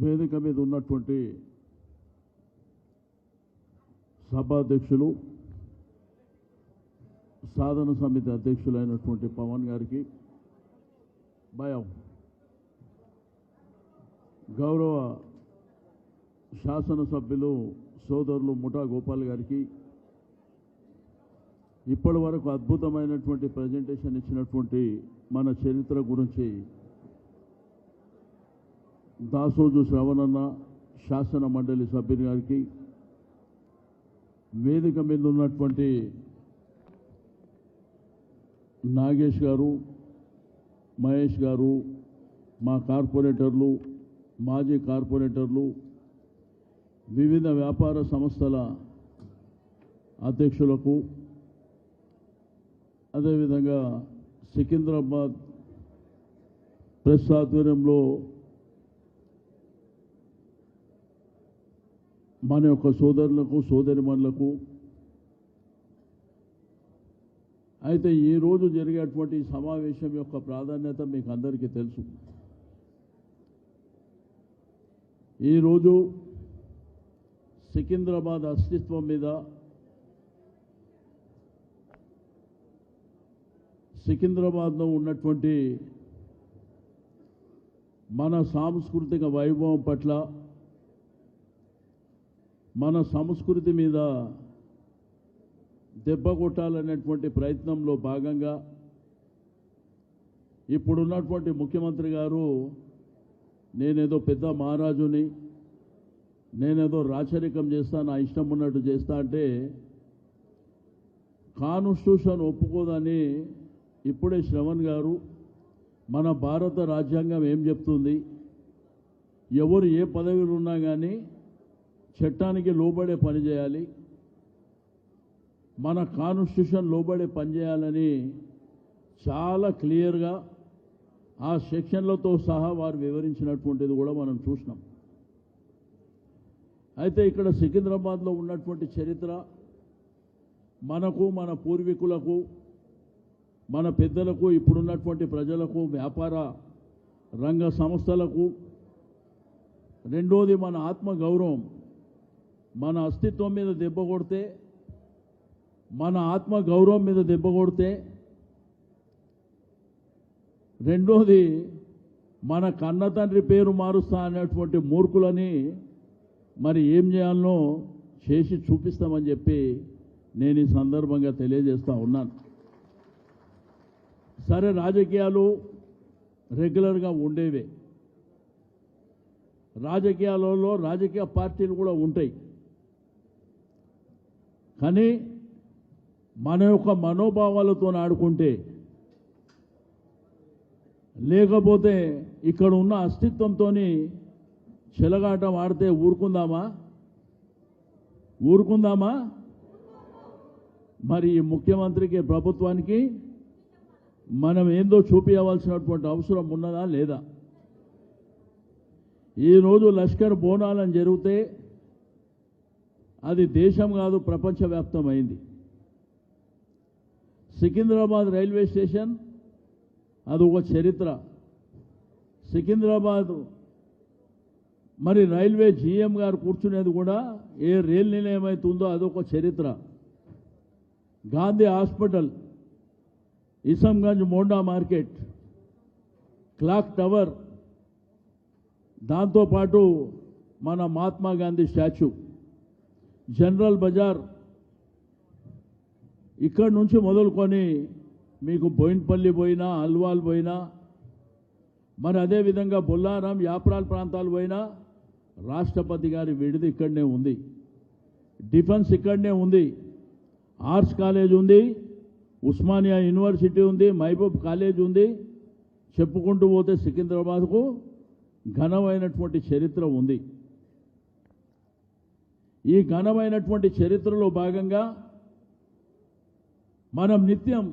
వేదిక మీద ఉన్నటువంటి సభాధ్యక్షులు సాధన సమితి అధ్యక్షులైనటువంటి పవన్ గారికి, భయం గౌరవ శాసనసభ్యులు సోదరులు ముఠా గోపాల్ గారికి, ఇప్పటి వరకు అద్భుతమైనటువంటి ప్రజెంటేషన్ ఇచ్చినటువంటి మన చరిత్ర గురించి దాసోజు శ్రవణన్న శాసన మండలి సభ్యుని గారికి, వేదిక మీద ఉన్నటువంటి నాగేష్ గారు, మహేష్ గారు, మా కార్పొరేటర్లు, మాజీ కార్పొరేటర్లు, వివిధ వ్యాపార సంస్థల అధ్యక్షులకు, అదేవిధంగా సికింద్రాబాద్ ప్రెస్ ఆధ్వర్యంలో మన యొక్క సోదరులకు సోదరిమణులకు, అయితే ఈరోజు జరిగేటువంటి సమావేశం యొక్క ప్రాధాన్యత మీకు అందరికీ తెలుసు. ఈరోజు సికింద్రాబాద్ అస్తిత్వం మీద, సికింద్రాబాద్లో ఉన్నటువంటి మన సాంస్కృతిక వైభవం పట్ల, మన సంస్కృతి మీద దెబ్బ కొట్టాలనేటువంటి ప్రయత్నంలో భాగంగా ఇప్పుడున్నటువంటి ముఖ్యమంత్రి గారు నేనేదో పెద్ద మహారాజుని, నేనేదో రాచరికం చేస్తా, నా ఇష్టం ఉన్నట్టు చేస్తా అంటే కాన్స్టిట్యూషన్ ఒప్పుకోదని ఇప్పుడే శ్రవణ్ గారు మన భారత రాజ్యాంగం ఏం చెప్తుంది, ఎవరు ఏ పదవిలో ఉన్నా కానీ చట్టానికి లోబడే పని చేయాలి, మన కాన్స్టిట్యూషన్ లోబడే పని చేయాలని చాలా క్లియర్గా ఆ సెక్షన్లతో సహా వారు వివరించినటువంటిది కూడా మనం చూసినాం. అయితే ఇక్కడ సికింద్రాబాద్లో ఉన్నటువంటి చరిత్ర మనకు, మన పూర్వీకులకు, మన పెద్దలకు, ఇప్పుడున్నటువంటి ప్రజలకు, వ్యాపార రంగ సంస్థలకు, రెండోది మన ఆత్మగౌరవం, మన అస్తిత్వం మీద దెబ్బ కొడితే, మన ఆత్మగౌరవం మీద దెబ్బ కొడితే, రెండోది మన కన్న తండ్రి పేరు మారుస్తా అనేటువంటి మూర్ఖులని మరి ఏం చేయాలనో చేసి చూపిస్తామని చెప్పి నేను ఈ సందర్భంగా తెలియజేస్తా ఉన్నాను. సరే, రాజకీయాలు రెగ్యులర్గా ఉండేవే, రాజకీయాలలో రాజకీయ పార్టీలు కూడా ఉంటాయి, కానీ మన యొక్క మనోభావాలతో ఆడుకుంటే, లేకపోతే ఇక్కడ ఉన్న అస్తిత్వంతో చెలగాటం ఆడితే ఊరుకుందామా? మరి ఈ ముఖ్యమంత్రికి, ప్రభుత్వానికి మనం ఏందో చూపించవలసినటువంటి అవసరం ఉన్నదా లేదా? ఈరోజు లష్కర్ బోనాలని జరిగితే అది దేశం కాదు, ప్రపంచవ్యాప్తమైంది. సికింద్రాబాద్ రైల్వే స్టేషన్ అది ఒక చరిత్ర. సికింద్రాబాద్ మరి రైల్వే జీఎం గారు కూర్చునేది కూడా ఏ రైలు నిలయం అవుతుందో అదొక చరిత్ర. గాంధీ హాస్పిటల్, ఇసంగంజ్ మోండా మార్కెట్, క్లాక్ టవర్, దాంతోపాటు మన Mahatma Gandhi statue, general bazaar, ఇక్కడి నుంచి మొదలుకొని మీకు బోయిన్పల్లి పోయినా, అల్వాల్ పోయినా, మరి అదేవిధంగా బొల్లారం, యాప్రాల్ ప్రాంతాలు పోయినా రాష్ట్రపతి గారి విడిది ఇక్కడనే ఉంది, డిఫెన్స్ ఇక్కడనే ఉంది, ఆర్ట్స్ కాలేజ్ ఉంది, ఉస్మానియా యూనివర్సిటీ ఉంది, మహబూబ్ కాలేజ్ ఉంది, చెప్పుకుంటూ పోతే సికింద్రాబాద్కు ఘనమైనటువంటి చరిత్ర ఉంది. ఈ ఘనమైనటువంటి చరిత్రలో భాగంగా మనం నిత్యం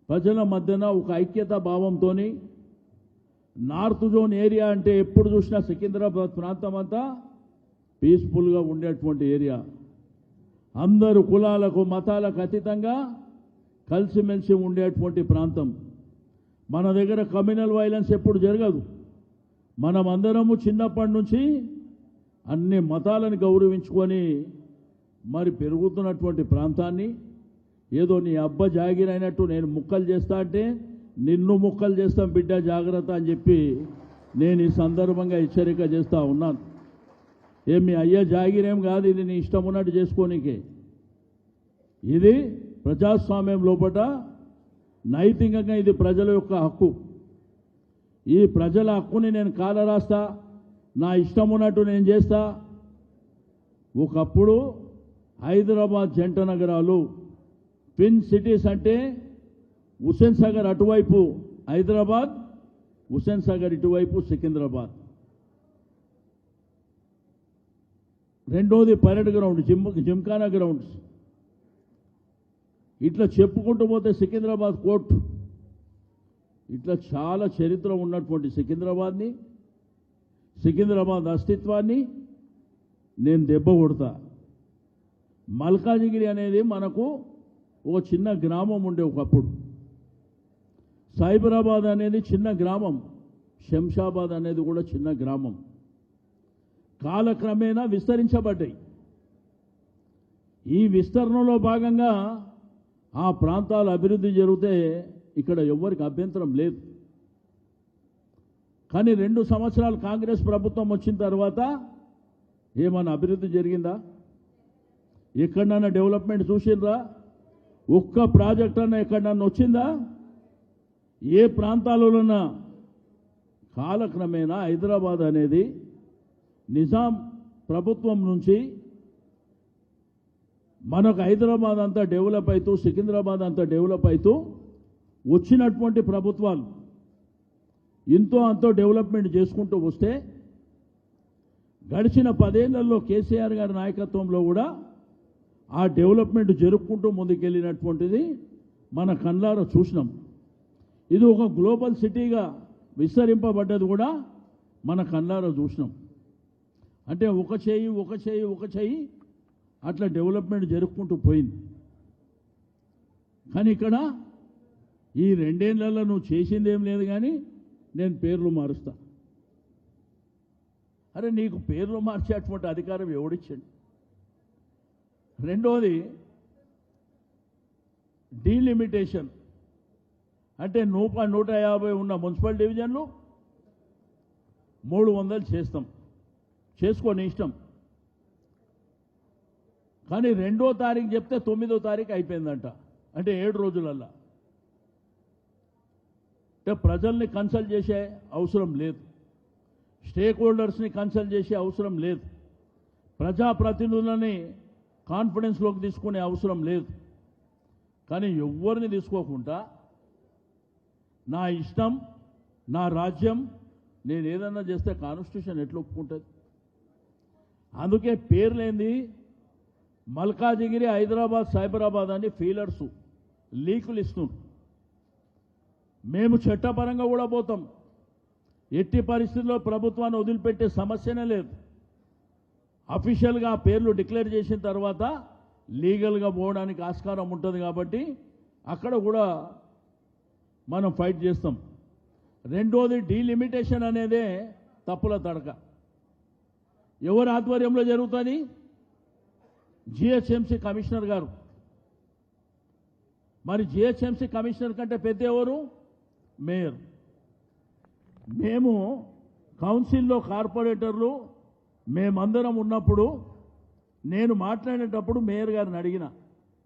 ప్రజల మధ్యన ఒక ఐక్యతా భావంతో, నార్త్ జోన్ ఏరియా అంటే ఎప్పుడు చూసినా సికింద్రాబాద్ ప్రాంతం అంతా పీస్ఫుల్గా ఉండేటువంటి ఏరియా, అందరూ కులాలకు మతాలకు అతీతంగా కలిసిమెలిసి ఉండేటువంటి ప్రాంతం. మన దగ్గర కమ్యూనల్ వైలెన్స్ ఎప్పుడు జరగదు, మనమందరము చిన్నప్పటి నుంచి అన్ని మతాలను గౌరవించుకొని మరి పెరుగుతున్నటువంటి ప్రాంతాన్ని ఏదో నీ అబ్బ జాగిరైనట్టు నేను ముక్కలు చేస్తా అంటే నిన్ను ముక్కలు చేస్తాం బిడ్డ జాగ్రత్త అని చెప్పి నేను ఈ సందర్భంగా హెచ్చరిక చేస్తూ ఉన్నాను. మీ అయ్య జాగిరేం కాదు, ఇది నీ ఇష్టం ఉన్నట్టు చేసుకోనికే. ఇది ప్రజాస్వామ్యం లోపట నైతికంగా ఇది ప్రజల యొక్క హక్కు. ఈ ప్రజల హక్కుని నేను కాలరాస్తా, నా ఇష్టం ఉన్నట్టు నేను చేస్తా. ఒకప్పుడు హైదరాబాద్ జంట నగరాలు ట్విన్ సిటీస్ అంటే హుస్సేన్ సాగర్ అటువైపు హైదరాబాద్, హుస్సేన్ సాగర్ ఇటువైపు సికింద్రాబాద్. రెండోది పరేడ్ గ్రౌండ్, జిమ్ఖానా గ్రౌండ్స్. ఇట్లా చెప్పుకుంటూ పోతే సికింద్రాబాద్ కోర్టు. ఇట్లా చాలా చరిత్ర ఉన్నటువంటి సికింద్రాబాద్ని, సికింద్రాబాద్ అస్తిత్వాన్ని నేను దెబ్బ కొడతా. మల్కాజిగిరి అనేది మనకు ఒక చిన్న గ్రామం ఉండే ఒకప్పుడు. సైబరాబాద్ అనేది చిన్న గ్రామం, శంషాబాద్ అనేది కూడా చిన్న గ్రామం. కాలక్రమేణా విస్తరించబడ్డాయి. ఈ విస్తరణలో భాగంగా ఆ ప్రాంతాల అభివృద్ధి జరిగితే ఇక్కడ ఎవ్వరికి అభ్యంతరం లేదు. కానీ 2 సంవత్సరాలు కాంగ్రెస్ ప్రభుత్వం వచ్చిన తర్వాత ఏమన్నా అభివృద్ధి జరిగిందా? ఎక్కడన్నా డెవలప్మెంట్ చూసిండ్రా? ఒక్క ప్రాజెక్ట్ అన్నా ఎక్కడన్నా వచ్చిందా? ఏ ప్రాంతాలలోనా? కాలక్రమేణా హైదరాబాద్ అనేది నిజాం ప్రభుత్వం నుంచి మనకు హైదరాబాద్ అంతా డెవలప్ అవుతూ, సికింద్రాబాద్ అంతా డెవలప్ అవుతూ వచ్చినటువంటి ప్రభుత్వాలు ఇంతో అంతో డెవలప్మెంట్ చేసుకుంటూ వస్తే గడిచిన 10 ఏళ్లలో కేసీఆర్ గారి నాయకత్వంలో కూడా ఆ డెవలప్మెంట్ జరుపుకుంటూ ముందుకెళ్ళినటువంటిది మన కళ్ళారా చూసినాం. ఇది ఒక గ్లోబల్ సిటీగా విస్తరింపబడ్డది కూడా మన కళ్ళారా చూసినాం. అంటే ఒక చేయి అట్లా డెవలప్మెంట్ జరుపుకుంటూ పోయింది. కానీ ఇక్కడ ఈ 2 ఏళ్లలో నువ్వు చేసిందేం లేదు, కానీ నేను పేర్లు మారుస్తా. అరే నీకు పేర్లు మార్చేటువంటి అధికారం ఎవడిచ్చాడు? రెండోది డీలిమిటేషన్. అంటే 150 ఉన్న మున్సిపల్ డివిజన్లు 300 చేస్తాం, చేసుకొని ఇష్టం. కానీ 2వ తారీఖు చెప్తే 9వ తారీఖు అయిపోయిందంట. అంటే 7 రోజులల్లా. అంటే ప్రజల్ని కన్సల్ట్ చేసే అవసరం లేదు, స్టేక్ హోల్డర్స్ని కన్సల్ట్ చేసే అవసరం లేదు, ప్రజాప్రతినిధులని కాన్ఫిడెన్స్లోకి తీసుకునే అవసరం లేదు. కానీ ఎవరిని తీసుకోకుండా నా ఇష్టం, నా రాజ్యం, నేను ఏదన్నా చేస్తే కాన్స్టిట్యూషన్ ఎట్లా ఒప్పుకుంటుంది? అందుకే పేర్లేంది మల్కాజిగిరి, హైదరాబాద్, సైబరాబాద్ అని ఫీలర్సు లీకులు ఇస్తున్నారు. మేము చట్టపరంగా కూడా పోతాం. ఎట్టి పరిస్థితుల్లో ప్రభుత్వాన్ని వదిలిపెట్టే సమస్యనే లేదు. అఫీషియల్గా ఆ పేర్లు డిక్లేర్ చేసిన తర్వాత లీగల్గా పోవడానికి ఆస్కారం ఉంటుంది. కాబట్టి అక్కడ కూడా మనం ఫైట్ చేస్తాం. రెండోది డీలిమిటేషన్ అనేదే తప్పుల తడక. ఎవరి ఆధ్వర్యంలో జరుగుతుంది? జిహెచ్ఎంసీ కమిషనర్ గారు. మరి జిహెచ్ఎంసీ కమిషనర్ కంటే పెద్ద ఎవరు? మేయర్. మేము కౌన్సిల్లో కార్పొరేటర్లు మేమందరం ఉన్నప్పుడు నేను మాట్లాడేటప్పుడు మేయర్ గారిని అడిగిన,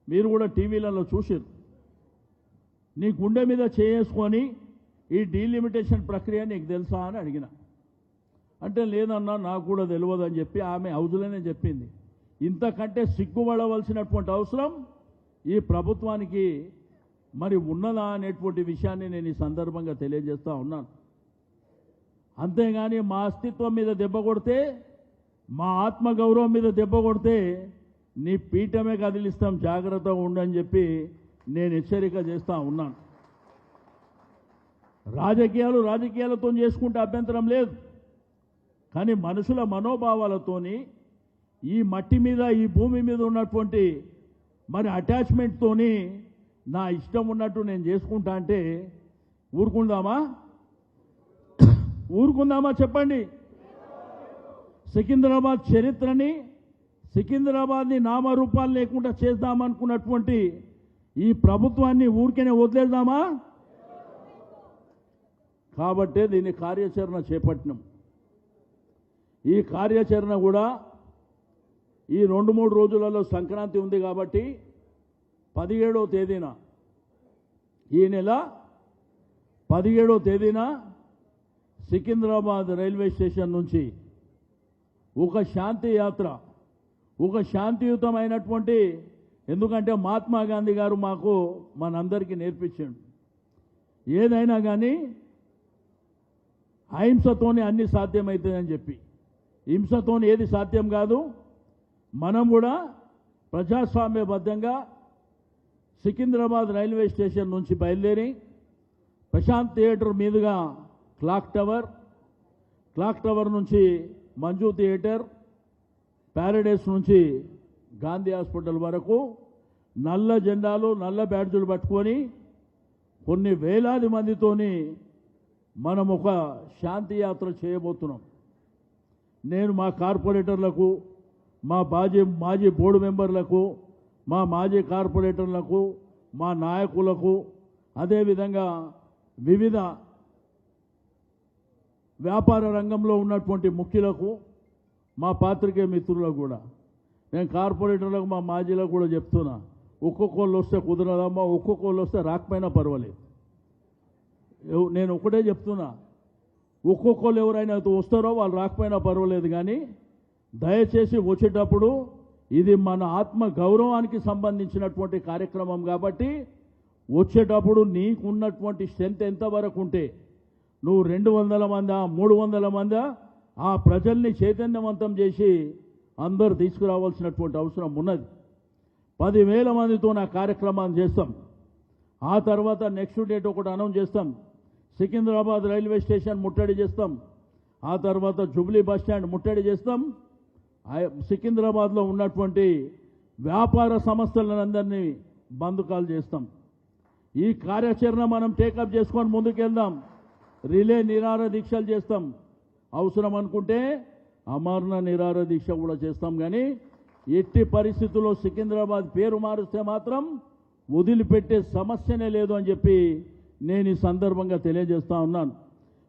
మీరు కూడా టీవీలలో చూసారు, నీ గుండె మీద చేసుకొని ఈ డీలిమిటేషన్ ప్రక్రియ నీకు తెలుసా అని అడిగిన. అంటే లేదన్నా నాకు కూడా తెలియదు అని చెప్పి ఆమె హౌజులోనే చెప్పింది. ఇంతకంటే సిగ్గుపడవలసినటువంటి అవసరం ఈ ప్రభుత్వానికి మరి ఉన్నదా అనేటువంటి విషయాన్ని నేను ఈ సందర్భంగా తెలియజేస్తూ ఉన్నాను. అంతేగాని మా అస్తిత్వం మీద దెబ్బ కొడితే, మా ఆత్మగౌరవం మీద దెబ్బ కొడితే నీ పీఠమే కదిలిస్తాం, జాగ్రత్తగా ఉండని చెప్పి నేను హెచ్చరిక చేస్తూ ఉన్నాను. రాజకీయాలతో చేసుకుంటే అభ్యంతరం లేదు, కానీ మనుషుల మనోభావాలతోని, ఈ మట్టి మీద, ఈ భూమి మీద ఉన్నటువంటి మరి అటాచ్మెంట్తోని నా ఇష్టం ఉన్నట్టు నేను చేసుకుంటా అంటే ఊరుకుందామా? ఊరుకుందామా చెప్పండి? సికింద్రాబాద్ చరిత్రని, సికింద్రాబాద్ని నామరూపాలు లేకుండా చేద్దామనుకున్నటువంటి ఈ ప్రభుత్వాన్ని ఊరికేనే వదిలేద్దామా? కాబట్టే దీన్ని కార్యాచరణ చేపట్టినాం. ఈ కార్యాచరణ కూడా ఈ 2-3 రోజులలో సంక్రాంతి ఉంది కాబట్టి 17వ తేదీన, ఈ నెల 17వ తేదీన సికింద్రాబాద్ రైల్వే స్టేషన్ నుంచి ఒక శాంతి యాత్ర, ఒక శాంతియుతమైనటువంటి, ఎందుకంటే మహాత్మా గాంధీ గారు మాకు మనందరికీ నేర్పించాడు, ఏదైనా కానీ అహింసతోనే అన్ని సాధ్యమవుతాయని చెప్పి. హింసతోనే ఏది సాధ్యం కాదు. మనం కూడా ప్రజాస్వామ్యబద్ధంగా సికింద్రాబాద్ రైల్వే స్టేషన్ నుంచి బయలుదేరి ప్రశాంత్ థియేటర్ మీదుగా క్లాక్ టవర్ నుంచి మంజు థియేటర్, ప్యారడైస్ నుంచి గాంధీ హాస్పిటల్ వరకు నల్ల జెండాలు, నల్ల బ్యాడ్జులు పట్టుకొని కొన్ని వేలాది మందితోని మనం ఒక శాంతి యాత్ర చేయబోతున్నాం. నేను మా కార్పొరేటర్లకు, మా మాజీ బోర్డు మెంబర్లకు, మా మాజీ కార్పొరేటర్లకు, మా నాయకులకు, అదేవిధంగా వివిధ వ్యాపార రంగంలో ఉన్నటువంటి ముఖ్యులకు, మా పాత్రికేయ మిత్రులకు కూడా, నేను కార్పొరేటర్లకు, మా మాజీలకు కూడా చెప్తున్నా, ఒక్కొక్కళ్ళు వస్తే కుదరదమ్మా, ఒక్కొక్కళ్ళు వస్తే రాకపోయినా పర్వాలేదు. నేను ఒకటే చెప్తున్నా, ఒక్కొక్కళ్ళు ఎవరైనా వస్తారో వాళ్ళు రాకపోయినా పర్వాలేదు, కానీ దయచేసి వచ్చేటప్పుడు ఇది మన ఆత్మ గౌరవానికి సంబంధించినటువంటి కార్యక్రమం కాబట్టి వచ్చేటప్పుడు నీకున్నటువంటి స్ట్రెంత్ ఎంతవరకు ఉంటే, నువ్వు 200 మందా 300 మందా, ఆ ప్రజల్ని చైతన్యవంతం చేసి అందరూ తీసుకురావాల్సినటువంటి అవసరం ఉన్నది. 10,000 మందితో నా కార్యక్రమాన్ని చేస్తాం. ఆ తర్వాత నెక్స్ట్ డేట్ ఒకటి అనౌన్స్ చేస్తాం. సికింద్రాబాద్ రైల్వే స్టేషన్ ముట్టడి చేస్తాం. ఆ తర్వాత జూబ్లీ బస్ స్టాండ్ ముట్టడి చేస్తాం. సికింద్రాబాద్లో ఉన్నటువంటి వ్యాపార సంస్థలందరినీ బంధకాలు చేస్తాం. ఈ కార్యాచరణ మనం టేకప్ చేసుకొని ముందుకెళ్దాం. రిలే నిరాహార దీక్షలు చేస్తాం, అవసరం అనుకుంటే అమరణ నిరాహార దీక్ష కూడా చేస్తాం. కానీ ఎట్టి పరిస్థితుల్లో సికింద్రాబాద్ పేరు మారిస్తే మాత్రం వదిలిపెట్టే సమస్యనే లేదు అని చెప్పి నేను ఈ సందర్భంగా తెలియజేస్తా ఉన్నాను.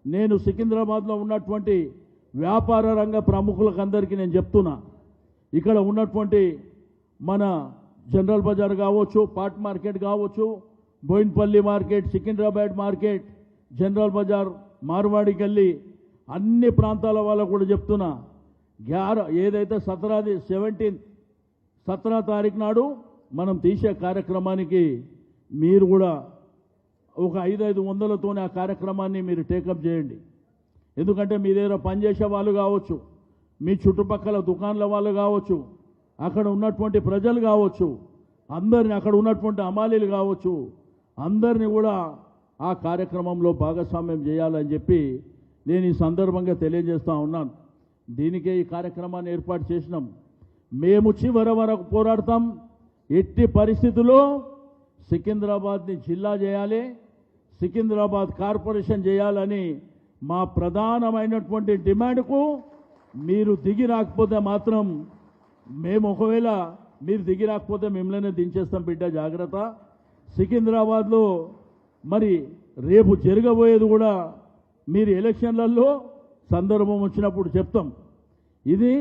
నేను సికింద్రాబాద్లో ఉన్నటువంటి వ్యాపార రంగ ప్రముఖులకు అందరికీ నేను చెప్తున్నా, ఇక్కడ ఉన్నటువంటి మన జనరల్ బజార్ కావచ్చు, పాట్ మార్కెట్ కావచ్చు, Bowenpally market, Secunderabad market, general బజార్, మార్వాడి గల్లీ, అన్ని ప్రాంతాల వాళ్ళకు కూడా చెప్తున్నా, ఏదైతే 17 తారీఖు నాడు మనం తీసే కార్యక్రమానికి మీరు కూడా ఒక 500-500తోనే ఆ కార్యక్రమాన్ని మీరు టేకప్ చేయండి. ఎందుకంటే మీ దగ్గర పనిచేసే వాళ్ళు కావచ్చు, మీ చుట్టుపక్కల దుకాణాల వాళ్ళు కావచ్చు, అక్కడ ఉన్నటువంటి ప్రజలు కావచ్చు, అందరిని, అక్కడ ఉన్నటువంటి అమాలీలు కావచ్చు, అందరినీ కూడా ఆ కార్యక్రమంలో భాగస్వామ్యం చేయాలని చెప్పి నేను ఈ సందర్భంగా తెలియజేస్తూ ఉన్నాను. దీనికే ఈ కార్యక్రమాన్ని ఏర్పాటు చేసినాం. మేము చివరి వరకు పోరాడతాం. ఎట్టి పరిస్థితుల్లో సికింద్రాబాద్ని జిల్లా చేయాలి, సికింద్రాబాద్ కార్పొరేషన్ చేయాలని మా ప్రధానమైనటువంటి డిమాండ్కు మీరు దిగి రాకపోతే మాత్రం, మేము ఒకవేళ మీరు దిగి రాకపోతే మిమ్మల్ని దించేస్తాం బిడ్డ, జాగ్రత్త. సికింద్రాబాద్లో మరి రేపు జరగబోయేది కూడా మీరు ఎలక్షన్లలో సందర్భం వచ్చినప్పుడు చెప్తాం. ఇది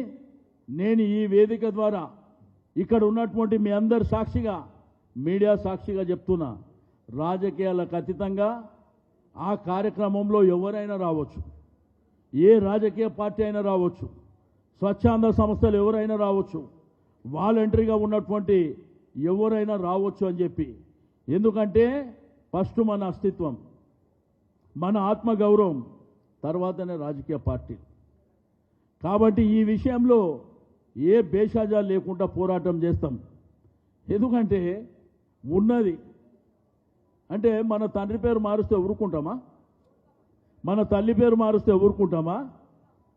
నేను ఈ వేదిక ద్వారా ఇక్కడ ఉన్నటువంటి మీ అందరి సాక్షిగా, మీడియా సాక్షిగా చెప్తున్నా, రాజకీయాలకు అతీతంగా ఆ కార్యక్రమంలో ఎవరైనా రావచ్చు, ఏ రాజకీయ పార్టీ అయినా రావచ్చు, స్వచ్ఛంద సంస్థలు ఎవరైనా రావచ్చు, వాలంటరీగా ఉన్నటువంటి ఎవరైనా రావచ్చు అని చెప్పి. ఎందుకంటే ఫస్ట్ మన అస్తిత్వం, మన ఆత్మగౌరవం, తర్వాతనే రాజకీయ పార్టీ. కాబట్టి ఈ విషయంలో ఏ భేషజాలు లేకుండా పోరాటం చేస్తాం. ఎందుకంటే ఉన్నది అంటే మన తండ్రి పేరు మారుస్తే ఊరుకుంటామా? మన తల్లి పేరు మారుస్తే ఊరుకుంటామా?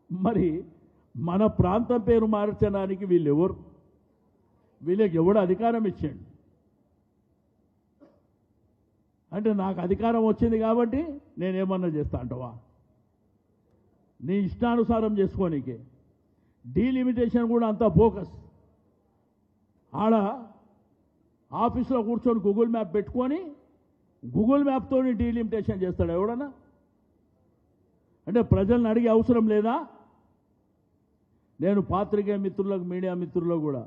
మరి మన ప్రాంతం పేరు మార్చడానికి వీళ్ళెవరు? వీళ్ళకి ఎవడు అధికారం ఇచ్చాడు? అంటే నాకు అధికారం వచ్చింది కాబట్టి నేనేమన్నా చేస్తా అంటావా? నీ ఇష్టానుసారం చేసుకోనీకే. డీలిమిటేషన్ కూడా అంతా ఫోకస్. ఆడ ఆఫీస్లో కూర్చొని గూగుల్ మ్యాప్ పెట్టుకొని గూగుల్ మ్యాప్తో డీలిమిటేషన్ చేస్తాడు ఎవడన్నా? అంటే ప్రజలను అడిగే అవసరం లేదా? నేను పాత్రికేయ మిత్రులకు, మీడియా మిత్రులకు కూడా,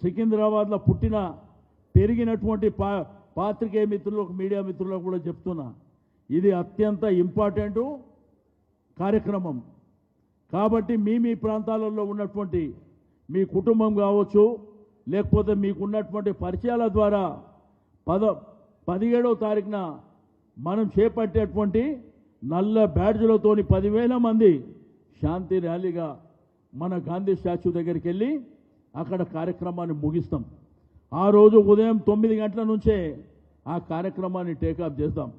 సికింద్రాబాద్లో పుట్టిన పెరిగినటువంటి పాత్రికేయ మిత్రులకు, మీడియా మిత్రులకు కూడా చెప్తున్నా, ఇది అత్యంత ఇంపార్టెంటు కార్యక్రమం. కాబట్టి మీ ప్రాంతాలలో ఉన్నటువంటి మీ కుటుంబం కావచ్చు, లేకపోతే మీకున్నటువంటి పరిచయాల ద్వారా 17వ తారీఖున మనం చేపట్టేటువంటి నల్ల బ్యాడ్జ్లతోని 10,000 మంది శాంతి ర్యాలీగా మన గాంధీ స్టాచ్యూ దగ్గరికి వెళ్ళి అక్కడ కార్యక్రమాన్ని ముగిస్తాం. ఆ రోజు ఉదయం 9 గంటల నుంచే ఆ కార్యక్రమాన్ని టేకప్ చేద్దాం.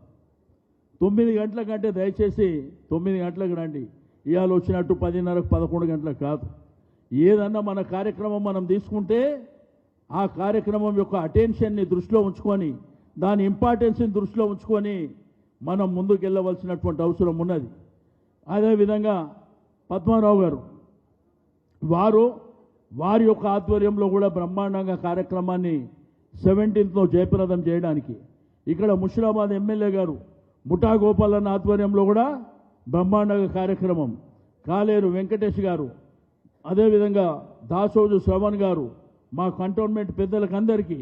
9 గంటల కంటే దయచేసి 9 గంటలకు రండి. ఇవాళ వచ్చినట్టు 10:30, 11 గంటలకు కాదు. ఏదన్నా మన కార్యక్రమం మనం తీసుకుంటే ఆ కార్యక్రమం యొక్క అటెన్షన్ని దృష్టిలో ఉంచుకొని, దాని ఇంపార్టెన్స్ని దృష్టిలో ఉంచుకొని మనం ముందుకు వెళ్ళవలసినటువంటి అవసరం ఉన్నది. అదేవిధంగా పద్మారావు గారు వారి యొక్క ఆధ్వర్యంలో కూడా బ్రహ్మాండంగా కార్యక్రమాన్ని 17th జయప్రదం చేయడానికి, ఇక్కడ ముషిరాబాద్ ఎమ్మెల్యే గారు ముఠా గోపాలన్న ఆధ్వర్యంలో కూడా బ్రహ్మాండంగా కార్యక్రమం, కాలేరు వెంకటేష్ గారు, అదేవిధంగా దాసోజు శ్రవణ్ గారు, మా కంటోన్మెంట్ పెద్దలకు అందరికీ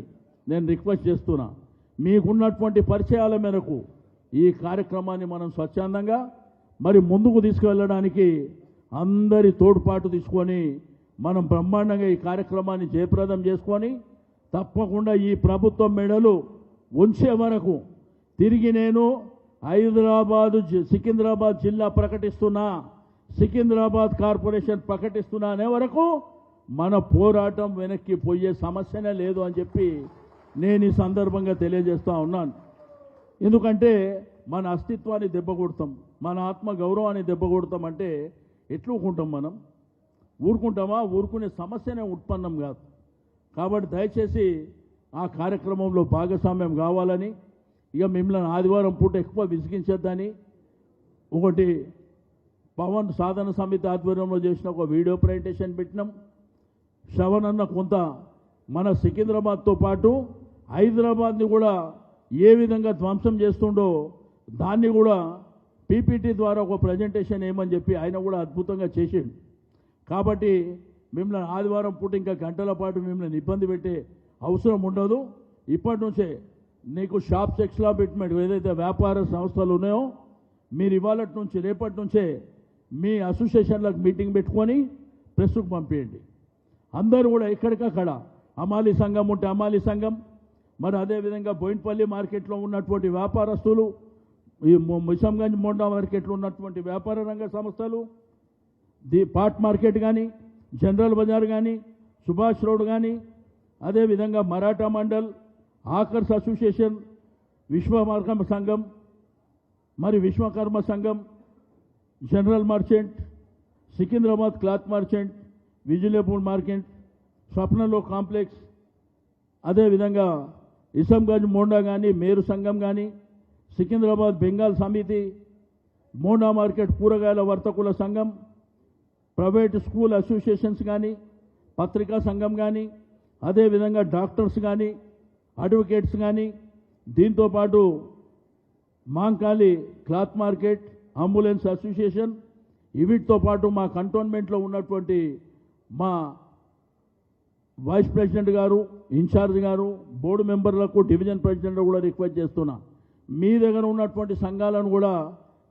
నేను రిక్వెస్ట్ చేస్తున్నా, మీకున్నటువంటి పరిచయాల మేరకు ఈ కార్యక్రమాన్ని మనం స్వచ్ఛందంగా మరి ముందుకు తీసుకువెళ్ళడానికి అందరి తోడ్పాటు తీసుకొని మనం బ్రహ్మాండంగా ఈ కార్యక్రమాన్ని జయప్రదం చేసుకొని, తప్పకుండా ఈ ప్రభుత్వం మెడలు ఉంచే వరకు తిరిగి నేను సికింద్రాబాద్ జిల్లా ప్రకటిస్తున్నా, సికింద్రాబాద్ కార్పొరేషన్ ప్రకటిస్తున్నా అనే వరకు మన పోరాటం వెనక్కి పోయే సమస్యనే లేదు అని చెప్పి నేను ఈ సందర్భంగా తెలియజేస్తూ ఉన్నాను. ఎందుకంటే మన అస్తిత్వాన్ని దెబ్బకొడతాం, మన ఆత్మ గౌరవాన్ని దెబ్బకొడతాం అంటే ఎట్లుకుంటాం మనం? ఊరుకుంటామా? ఊరుకునే సమస్యనే ఉత్పన్నం కాదు. కాబట్టి దయచేసి ఆ కార్యక్రమంలో భాగస్వామ్యం కావాలని, ఇక మిమ్మల్ని ఆదివారం పూట ఎక్కువ విసిగించద్దని ఒకటి పవన్ సాధన సమితి ఆధ్వర్యంలో చేసిన ఒక వీడియో ప్రజెంటేషన్ పెట్టినాం. శ్రవణ్ అన్న కొంత మన సికింద్రాబాద్తో పాటు హైదరాబాద్ని కూడా ఏ విధంగా ధ్వంసం చేస్తుండో దాన్ని కూడా పీపీటీ ద్వారా ఒక ప్రజెంటేషన్ ఏమని చెప్పి ఆయన కూడా అద్భుతంగా చేసిండు. కాబట్టి మిమ్మల్ని ఆదివారం పూట ఇంకా గంటల పాటు మిమ్మల్ని ఇబ్బంది పెట్టే అవసరం ఉండదు. ఇప్పటి నుంచే నీకు షాప్స్ ఎక్స్లాబిట్మెంట్ ఏదైతే వ్యాపార సంస్థలు ఉన్నాయో మీరు ఇవాళటి నుంచి రేపటి నుంచే మీ అసోసియేషన్లకు మీటింగ్ పెట్టుకొని ప్రెస్కు పంపించండి. అందరూ కూడా ఎక్కడికక్కడ అమాలి సంఘం ఉంటే అమాలి సంఘం, మరి అదేవిధంగా బోయిన్పల్లి మార్కెట్లో ఉన్నటువంటి వ్యాపారస్తులు, ఈ మిసంగంజ్ మోండా మార్కెట్లో ఉన్నటువంటి వ్యాపార రంగ సంస్థలు, పాట్ మార్కెట్ కానీ, జనరల్ బజార్ కానీ, సుభాష్ రోడ్ కానీ, అదేవిధంగా మరాఠా మండల్, ఆకర్స్ అసోసియేషన్, విశ్వకర్మ సంఘం, మరి విశ్వకర్మ సంఘం, general merchant, Secunderabad cloth merchant, విజిలేపూర్ మార్కెట్, స్వప్నలో కాంప్లెక్స్, అదేవిధంగా ఇసంగంజ్ మోండా కానీ, మేరు సంఘం కానీ, సికింద్రాబాద్ బెంగాల్ సమితి, మోండా మార్కెట్ కూరగాయల వర్తకుల సంఘం, ప్రైవేట్ స్కూల్ అసోసియేషన్స్ కానీ, పత్రికా సంఘం కానీ, అదేవిధంగా డాక్టర్స్ కానీ, అడ్వకేట్స్ కానీ, దీంతోపాటు మాంకాలి క్లాత్ మార్కెట్, అంబులెన్స్ అసోసియేషన్, వీటితో పాటు మా కంటోన్మెంట్లో ఉన్నటువంటి మా వైస్ ప్రెసిడెంట్ గారు, ఇన్ఛార్జ్ గారు, బోర్డు మెంబర్లకు, డివిజన్ ప్రెసిడెంట్ కూడా రిక్వెస్ట్ చేస్తున్నా, మీ దగ్గర ఉన్నటువంటి సంఘాలను కూడా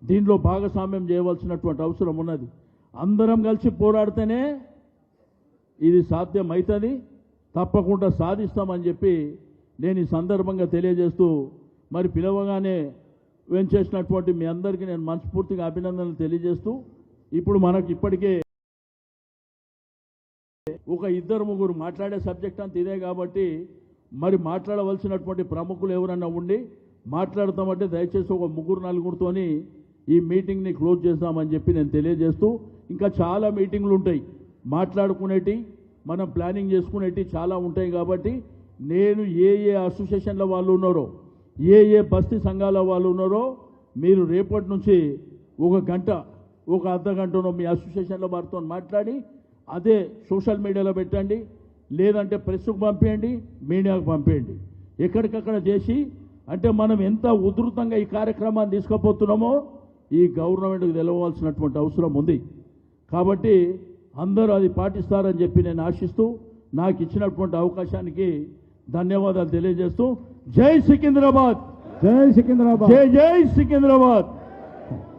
దీనిలో భాగస్వామ్యం చేయవలసినటువంటి అవసరం ఉన్నది. అందరం కలిసి పోరాడితేనే ఇది సాధ్యమవుతుంది, తప్పకుండా సాధిస్తామని చెప్పి నేను ఈ సందర్భంగా తెలియజేస్తూ, మరి పిలవగానే వెంచేసినటువంటి మీ అందరికీ నేను మనస్ఫూర్తిగా అభినందనలు తెలియజేస్తూ, ఇప్పుడు మనకి ఇప్పటికే ఒక 2-3 మాట్లాడే సబ్జెక్ట్ అంత ఇదే కాబట్టి మరి మాట్లాడవలసినటువంటి ప్రముఖులు ఎవరన్నా ఉండి మాట్లాడతామంటే దయచేసి ఒక 3-4తోని ఈ మీటింగ్ని క్లోజ్ చేద్దామని చెప్పి నేను తెలియజేస్తూ, ఇంకా చాలా మీటింగ్లు ఉంటాయి మాట్లాడుకునేటి, మనం ప్లానింగ్ చేసుకునేటి చాలా ఉంటాయి. కాబట్టి నేను ఏ అసోసియేషన్ల వాళ్ళు ఉన్నారో, ఏ బస్తీ సంఘాల వాళ్ళు ఉన్నారో, మీరు రేపటి నుంచి ఒక గంట ఒక అర్ధగంటనో మీ అసోసియేషన్లో వారితో మాట్లాడి అదే సోషల్ మీడియాలో పెట్టండి, లేదంటే ప్రెస్కు పంపేయండి, మీడియాకు పంపేయండి. ఎక్కడికక్కడ చేసి అంటే మనం ఎంత ఉధృతంగా ఈ కార్యక్రమాన్ని తీసుకుపోతున్నామో ఈ గవర్నమెంట్కి తెలవాల్సినటువంటి అవసరం ఉంది. కాబట్టి అందరూ అది పాటిస్తారని చెప్పి నేను ఆశిస్తూ నాకు ఇచ్చినటువంటి అవకాశానికి ధన్యవాదాలు తెలియజేస్తూ జై సికింద్రాబాద్, జై సికింద్రాబాద్. జై జై సికింద్రాబాద్.